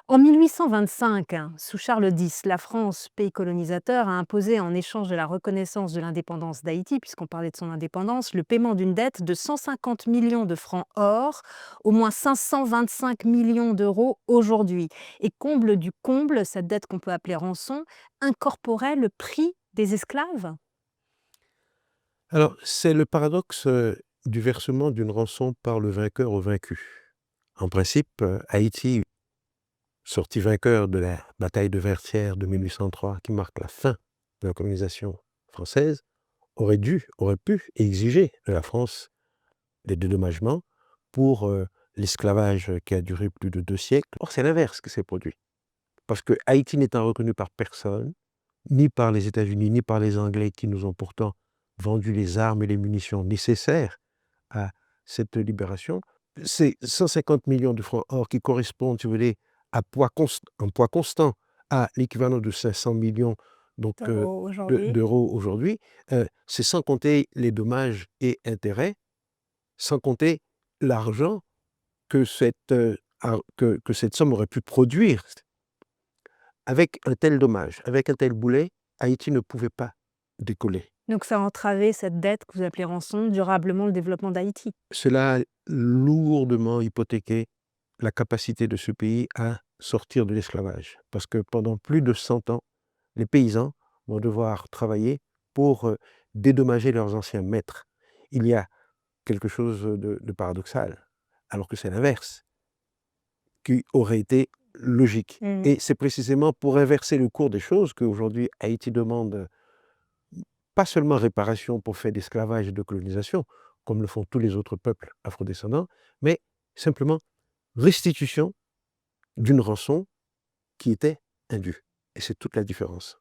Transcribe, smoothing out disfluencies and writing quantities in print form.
En 1825, sous Charles X, la France, pays colonisateur, a imposé en échange de la reconnaissance de l'indépendance d'Haïti, puisqu'on parlait de son indépendance, le paiement d'une dette de 150 millions de francs or, au moins 525 millions d'euros aujourd'hui. Et comble du comble, cette dette qu'on peut appeler rançon incorporait le prix des esclaves. Alors, c'est le paradoxe du versement d'une rançon par le vainqueur au vaincu. En principe, Haïti, sorti vainqueur de la bataille de Vertières de 1803, qui marque la fin de la colonisation française, aurait pu exiger de la France des dédommagements pour l'esclavage qui a duré plus de 2 siècles. Or, c'est l'inverse qui s'est produit. Parce que Haïti n'étant reconnu par personne, ni par les États-Unis, ni par les Anglais qui nous ont pourtant vendu les armes et les munitions nécessaires à cette libération, ces 150 millions de francs or qui correspondent, si vous voulez, en poids constant à l'équivalent de 500 millions donc, Aujourd'hui. d'euros aujourd'hui, c'est sans compter les dommages et intérêts, sans compter l'argent que que cette somme aurait pu produire. Avec un tel dommage, avec un tel boulet, Haïti ne pouvait pas décoller. Donc ça a entravé cette dette que vous appelez rançon durablement le développement d'Haïti. Cela a lourdement hypothéqué la capacité de ce pays à sortir de l'esclavage. Parce que pendant plus de 100 ans, les paysans vont devoir travailler pour dédommager leurs anciens maîtres. Il y a quelque chose de paradoxal, alors que c'est l'inverse qui aurait été logique. Mhm. Et c'est précisément pour inverser le cours des choses qu'aujourd'hui Haïti demande pas seulement réparation pour faits d'esclavage et de colonisation, comme le font tous les autres peuples afrodescendants, mais simplement restitution d'une rançon qui était indue. Et c'est toute la différence.